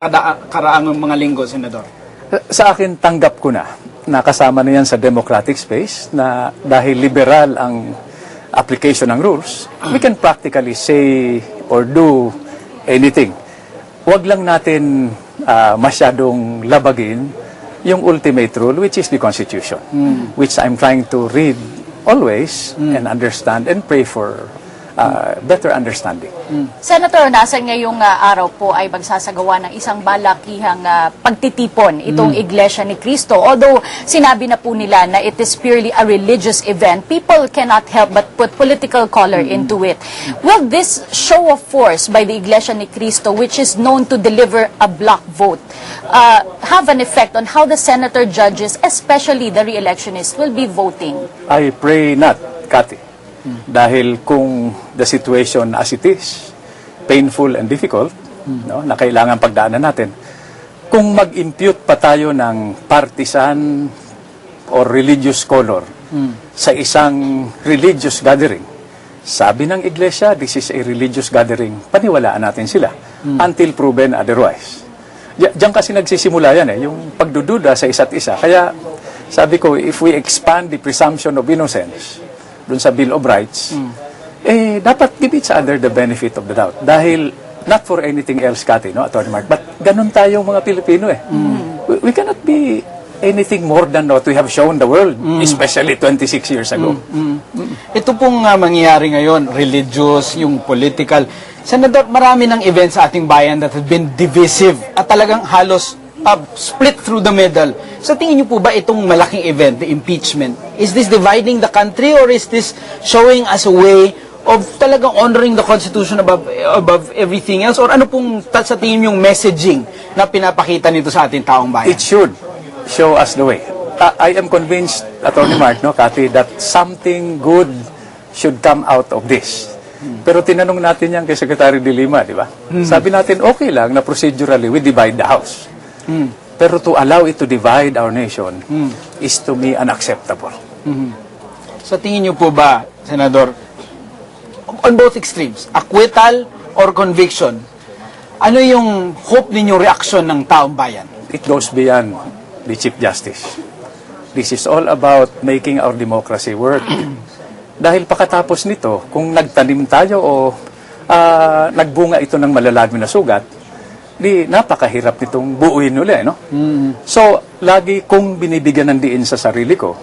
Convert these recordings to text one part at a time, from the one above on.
karaang mga linggo, Senador? Sa akin, tanggap ko na kasama na yan sa democratic space na dahil liberal ang application ng rules, we can practically say or do anything. Huwag lang natin masyadong labagin yung ultimate rule, which is the Constitution, which I'm trying to read always and understand and pray for better understanding. Senator, nasa ngayong araw po ay magsasagawa ng isang malakihang pagtitipon itong Iglesia ni Cristo. Although sinabi na po nila na it is purely a religious event, people cannot help but put political color into it. Will this show of force by the Iglesia ni Cristo, which is known to deliver a block vote, have an effect on how the senator judges, especially the re-electionists, will be voting? I pray not, Cathy. Dahil kung the situation as it is, painful and difficult, no, na kailangan pagdaanan natin, kung mag-impute pa tayo ng partisan or religious color sa isang religious gathering, sabi ng Iglesia, this is a religious gathering, paniwalaan natin sila until proven otherwise. Diyan kasi nagsisimula yan, yung pagdududa sa isa't isa. Kaya sabi ko, if we expand the presumption of innocence dun sa Bill of Rights, dapat give each other the benefit of the doubt. Dahil, not for anything else, Cathy, no, Atty. Mark, but ganun tayong mga Pilipino We cannot be anything more than what we have shown the world, especially 26 years ago. Ito pong mangyayari ngayon, religious, yung political. Senador, marami ng events sa ating bayan that have been divisive at talagang halos split through the middle. So tingin niyo po ba itong malaking event, the impeachment, is this dividing the country or is this showing us a way of talagang honoring the Constitution above everything else? Or ano pong sa tingin yung messaging na pinapakita nito sa ating taong bayan? It should show us the way. I am convinced, Atty. Mark, no, Cathy, that something good should come out of this. Pero tinanong natin yan kay Secretary de Lima, di ba? Sabi natin, okay lang na procedurally we divide the House. Pero to allow it to divide our nation is to me unacceptable. So tingin niyo po ba, Senador, on both extremes, acquittal or conviction, ano yung hope ninyong reaksyon ng taong bayan? It goes beyond the Chief Justice. This is all about making our democracy work. Dahil pakatapos nito, kung nagtanim tayo o nagbunga ito ng malalalim na sugat, di napakahirap nitong buuin ulit, no? So, lagi kong binibigyan ng diin sa sarili ko,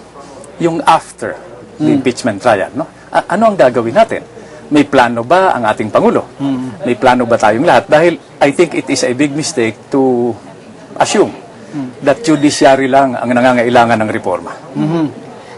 yung after the impeachment trial, no? Ano ang gagawin natin? May plano ba ang ating Pangulo? May plano ba tayong lahat? Dahil I think it is a big mistake to assume that judiciary lang ang nangangailangan ng reforma.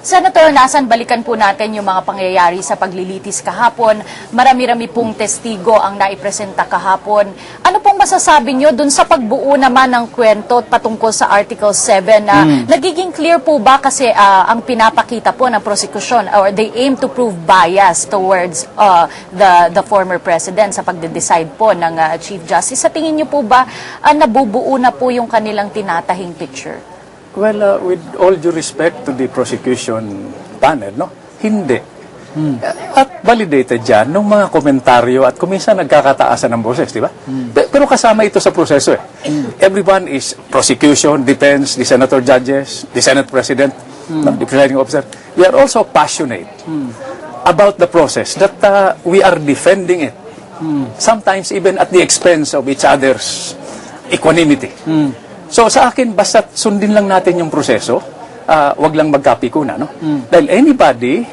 Senator, nasan balikan po natin yung mga pangyayari sa paglilitis kahapon. Marami-rami pong testigo ang naipresenta kahapon. Ano pong masasabi nyo dun sa pagbuo naman ng kwento patungkol sa Article 7 na nagiging clear po ba kasi ang pinapakita po ng prosecution or they aim to prove bias towards the former president sa pagde-decide po ng Chief Justice. Sa tingin nyo po ba nabubuo na po yung kanilang tinatahing picture? Well, with all due respect to the prosecution panel, no? Hindi. At validated dyan ng mga komentaryo at kuminsan nagkakataasan ng boses, di ba? Pero kasama ito sa proseso Everyone is prosecution, defense, the senator judges, the Senate President, no? The presiding officer. We are also passionate about the process that we are defending it. Sometimes even at the expense of each other's equanimity. So sa akin, basta sundin lang natin yung proseso, wag lang magkapikuna, no? Dahil anybody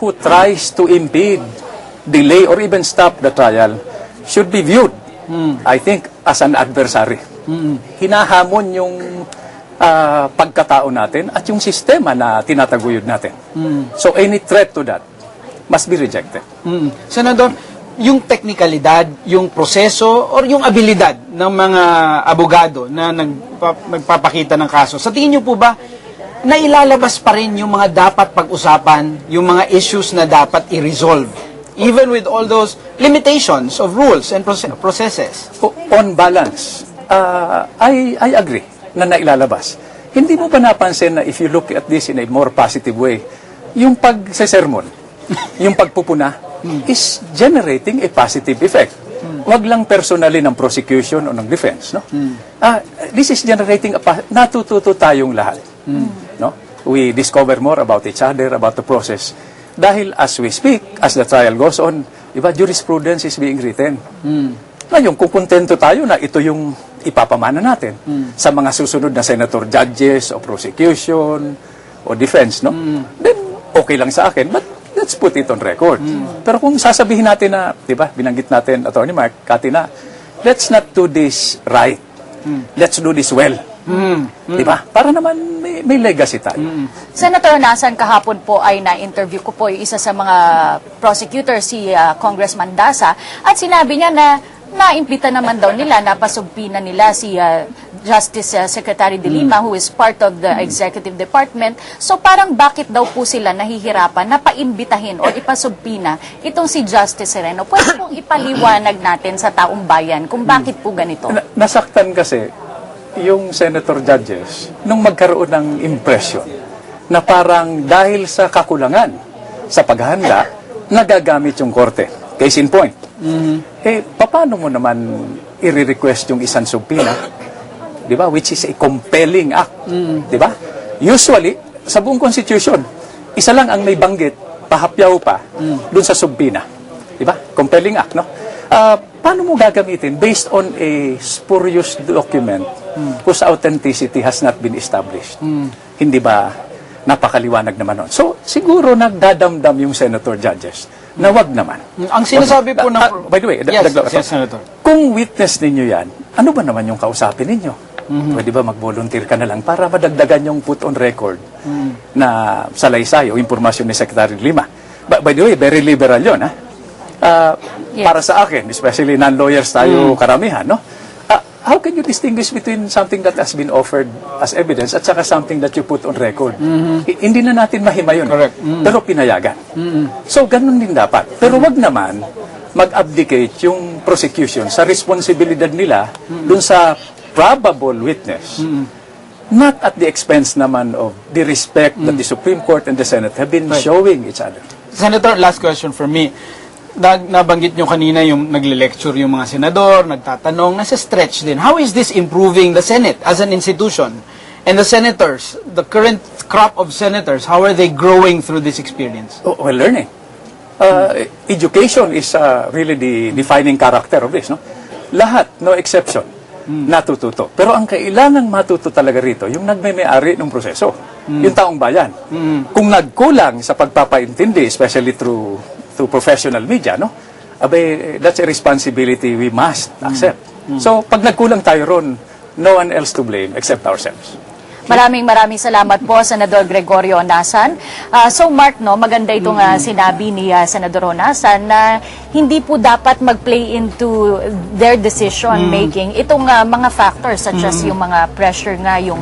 who tries to impede, delay, or even stop the trial should be viewed, I think, as an adversary. Hinahamon yung pagkatao natin at yung sistema na tinataguyod natin. So any threat to that must be rejected. Senador, yung teknikalidad, yung proseso, or yung abilidad ng mga abogado na nagpapakita ng kaso, sa tingin niyo po ba, nailalabas pa rin yung mga dapat pag-usapan, yung mga issues na dapat i-resolve, even with all those limitations of rules and processes? On balance, I agree na nailalabas. Hindi mo ba napansin na if you look at this in a more positive way, yung pagsesermon, yung pagpupuna, is generating a positive effect. Wag lang personally ng prosecution o ng defense, no? This is generating natututo tayong lahat. No? We discover more about each other, about the process. Dahil as we speak, as the trial goes on, iba, jurisprudence is being written. Ngayon, kung kontento tayo na ito yung ipapamana natin sa mga susunod na senator judges o prosecution o defense, no? Then, okay lang sa akin. But let's put it on record. Pero kung sasabihin natin na, di ba, binanggit natin, Attorney Mark, Kati na, let's not do this right. Let's do this well. Di ba? Para naman may legacy tayo. Senator Nasan, kahapon po ay na-interview ko po yung isa sa mga prosecutor, si Congressman Dasa, at sinabi niya na naimbita naman daw nila, napasugpi na nila si Justice Secretary De Lima, who is part of the Executive Department. So parang bakit daw po sila nahihirapan na paimbitahin o ipasugpi na itong si Justice Sereno? Pwede pong ipaliwanag natin sa taong bayan kung bakit po ganito? Nasaktan kasi yung senator judges nung magkaroon ng impression na parang dahil sa kakulangan sa paghahanda, nagagamit yung korte. Case in point. Paano mo naman i-request yung isang subpoena? Di ba? Which is a compelling act. Di ba? Usually, sa buong constitution, isa lang ang may banggit, pahapyaw pa, dun sa subpoena. Di ba? Compelling act, no? Paano mo gagamitin based on a spurious document whose authenticity has not been established? Hindi ba napakaliwanag naman nun? So, siguro nagdadamdam yung senator judges na wag naman. Ang sinasabi po ng... By the way, yes, Senator. Kung witness ninyo yan, ano ba naman yung kausapin ninyo? Pwede ba mag-volunteer ka na lang para madagdagan yung put on record na salaysay o impormasyon ni Secretary Lima? By the way, very liberal yun, ha? Yes. Para sa akin, especially non-lawyers tayo karamihan, no? How can you distinguish between something that has been offered as evidence at saka something that you put on record? Hindi na natin mahima yun. Correct. Pero pinayagan. So, ganun din dapat. Pero wag naman mag-abdicate yung prosecution sa responsibilidad nila dun sa probable witness. Not at the expense naman of the respect that the Supreme Court and the Senate have been showing each other. Senator, last question for me. Nabanggit nyo kanina yung nagle-lecture yung mga senador, nagtatanong, nasa stretch din. How is this improving the Senate as an institution? And the senators, the current crop of senators, how are they growing through this experience? Well, learning. Education is really the defining character of this, no? Lahat, no exception, natututo. Pero ang kailangang matuto talaga rito, yung nagmay-ari ng proseso, yung taong bayan. Kung nagkulang sa pagpapaintindi, especially through professional media, no? That's a responsibility we must accept. So, pag nagkulang tayo ron, no one else to blame except ourselves. Maraming salamat po, Senador Gregorio Nasan. So Mark, no, maganda itong sinabi ni Senador Nasan na hindi po dapat mag-play into their decision making itong mga factors such as yung mga pressure nga, yung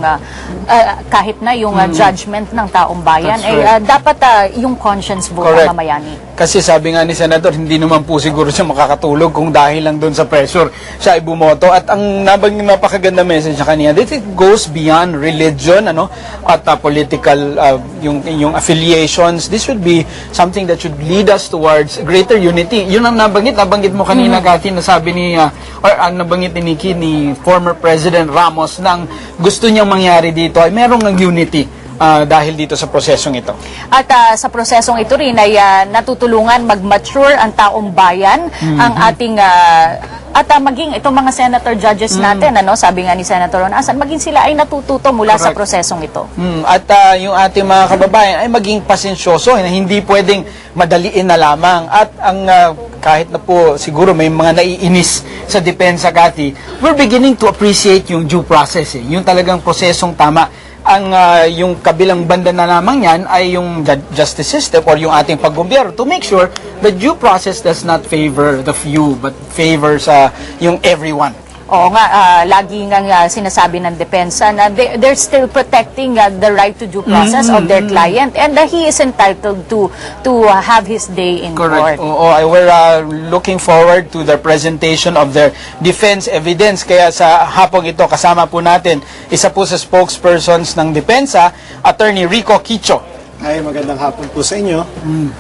kahit na yung judgment ng taong bayan, dapat yung conscience vote ang mamayani. Kasi sabi nga ni Senator, hindi naman po siguro siya makakatulog kung dahil lang doon sa pressure siya ay bumoto. At ang napakaganda message sa kanya, that it goes beyond religion, ano, at political, yung affiliations. This should be something that should lead us towards greater unity. Yun ang nabanggit mo kanina, Kati, na sabi ni, or ang nabanggit ni Nikki, ni former President Ramos, na ang gusto niyang mangyari dito ay merong ng unity. Dahil dito sa prosesong ito. At sa prosesong ito rin ay natutulungan mag-mature ang taong bayan, ang ating at maging itong mga senator judges natin, ano, sabi nga ni Senator Nasan, maging sila ay natututo mula sa prosesong ito. At yung ating mga kababayan ay maging pasensyoso, na hindi pwedeng madaliin na lamang. At ang kahit na po siguro may mga naiinis sa depensa, Kati, we're beginning to appreciate yung due process, yung talagang prosesong tama. Ang yung kabilang banda na lamang yan ay yung justice system or yung ating paggobyerno to make sure the due process does not favor the few but favors yung everyone. Oo nga, lagi nga sinasabi ng depensa na they're still protecting the right to due process of their client, and he is entitled to have his day in court. We're looking forward to the presentation of their defense evidence. Kaya sa hapong ito, kasama po natin isa po sa spokespersons ng depensa, Attorney Rico Quicho. Ay, magandang hapon po sa inyo.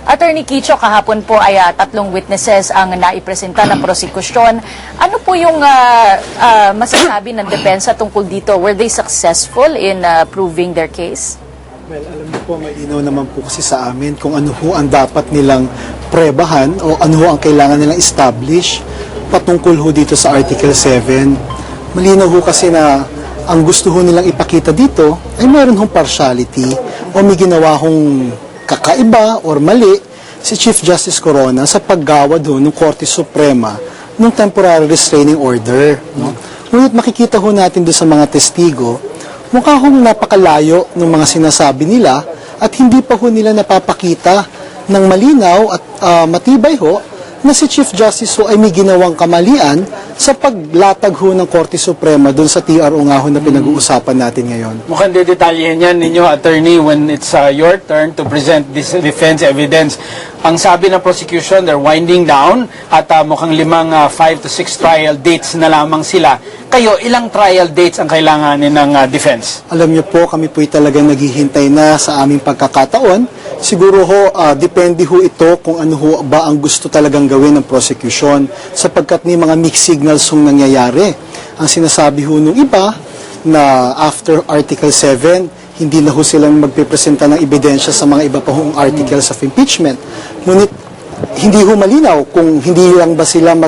Attorney Kicho, kahapon po ay 3 witnesses ang naipresenta ng prosekusyon. Ano po yung masasabi ng depensa tungkol dito? Were they successful in proving their case? Well, alam niyo po, malinaw naman po kasi sa amin kung ano ho ang dapat nilang prebahan o ano ho ang kailangan nilang establish patungkol ho dito sa Article 7. Malinaw ho kasi na ang gusto ho nilang ipakita dito ay meron hong partiality o may ginawa hong kakaiba or mali si Chief Justice Corona sa paggawad ho ng Korte Suprema ng temporary restraining order. No? Ngunit makikita ho natin doon sa mga testigo, mukha hong napakalayo ng mga sinasabi nila at hindi pa ho nila napapakita ng malinaw at matibay ho na si Chief Justice ho ay may ginawang kamalian sa paglatag ho ng Korte Suprema doon sa TRO nga ho na pinag-uusapan natin ngayon. Mukhang detalyehin yan ninyo, attorney, when it's your turn to present this defense evidence. Ang sabi ng prosecution, they're winding down at mukhang 5 to 6 trial dates na lamang sila. Kayo, ilang trial dates ang kailanganin ng defense? Alam niyo po, kami po'y talagang naghihintay na sa aming pagkakataon. Siguro ho, depende ho ito kung ano ho ba ang gusto talagang gawin ng prosecution sapagkat may mga mixed signals hong nangyayari. Ang sinasabi ho nung iba na after Article 7, hindi na ho silang magpipresenta ng ebidensya sa mga iba pa hong articles of impeachment. Ngunit hindi ho malinaw kung hindi lang ba sila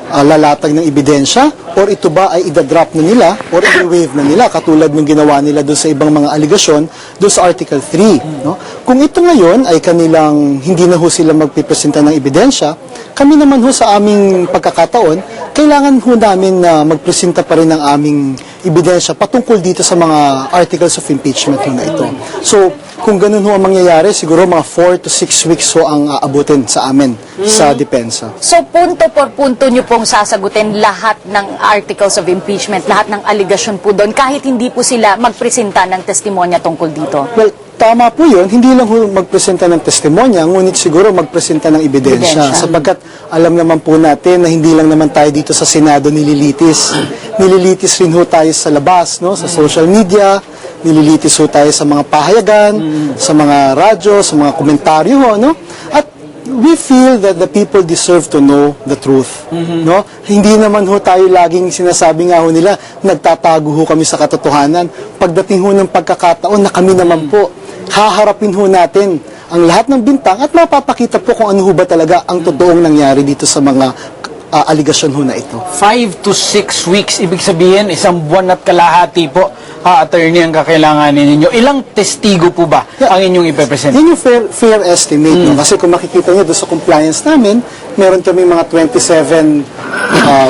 lalatag ng ebidensya or ito ba ay idadrop na nila or i-waive na nila katulad ng ginawa nila doon sa ibang mga aligasyon doon sa Article 3. No? Kung ito ngayon ay kanilang hindi na ho sila magpipresenta ng ebidensya, kami naman ho sa aming pagkakataon, kailangan ho namin na magpresenta pa rin ng aming ebidensya patungkol dito sa mga articles of impeachment ho na ito. So, kung ganun ho ang mangyayari, siguro mga 4 to 6 weeks ho ang aabutin sa amin sa depensa. So, punto por punto nyo pong sasagutin lahat ng articles of impeachment, lahat ng aligasyon po doon, kahit hindi po sila magpresenta ng testimonya tungkol dito? Well, tama po yun. Hindi lang ho magpresenta ng testimonya, ngunit siguro magpresenta ng ebidensya. Sapagkat alam naman po natin na hindi lang naman tayo dito sa Senado nililitis. Nililitis rin ho tayo sa labas, no? Sa social media, nililitis ho tayo sa mga pahayagan, sa mga radyo, sa mga komentaryo ho, no? At we feel that the people deserve to know the truth, no? Hindi naman ho tayo laging sinasabi nga ho nila, nagtatago ho kami sa katotohanan. Pagdating ho ng pagkakataon na kami naman po, haharapin ho natin ang lahat ng bintang at mapapakita po kung ano ho ba talaga ang totoong nangyari dito sa mga aligasyon ho na ito. 5 to 6 weeks, ibig sabihin, isang buwan at kalahati po, attorney, ang kakailanganin ninyo. Ilang testigo po ba ang inyong ipepresent? Yun yung fair estimate. No? Kasi kung makikita nyo doon sa compliance namin, meron kami mga 27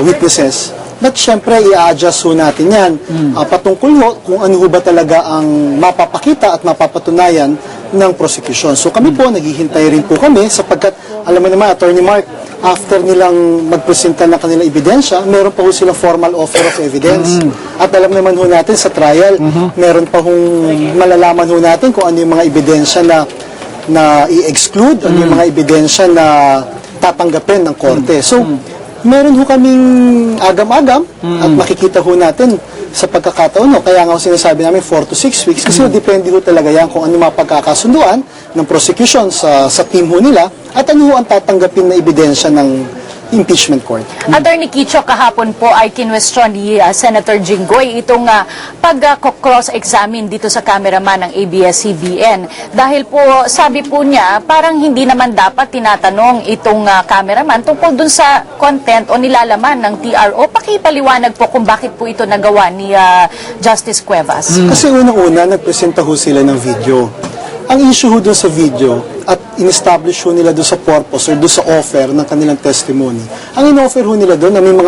witnesses. But syempre, i-adjust ho natin yan. Patungkol ho kung ano ho ba talaga ang mapapakita at mapapatunayan ng prosecution. So kami po, naghihintay rin po kami sapagkat, alam mo naman, Attorney Mark, after nilang magpresenta ng kanilang ebidensya, meron pa ho silang formal offer of evidence. At alam naman ho natin sa trial, meron pa hong malalaman ho natin kung ano yung mga ebidensya na i-exclude, ano yung mga ebidensya na tatanggapin ng korte. So, meron ho kaming agam-agam at makikita ho natin sa pagkakataon. No? Kaya nga ho sinasabi namin 4 to 6 weeks kasi depende ho talaga yan kung ano mapagkakasunduan ng prosecution sa team ho nila at ano ho ang tatanggapin na ebidensya ng impeachment court. Attorney Kicho, kahapon po ay kinwestiyon ni Senator Jinggoy itong pag-cross-examine dito sa cameraman ng ABS-CBN. Dahil po, sabi po niya, parang hindi naman dapat tinatanong itong cameraman tungkol dun sa content o nilalaman ng TRO. Pakipaliwanag po kung bakit po ito nagawa ni Justice Cuevas. Kasi unang-una, nagpresenta ho sila ng video. Ang issue ho dun sa video at in-establish ho nila doon sa purpose or doon sa offer ng kanilang testimony. Ang in-offer ho nila doon na may mga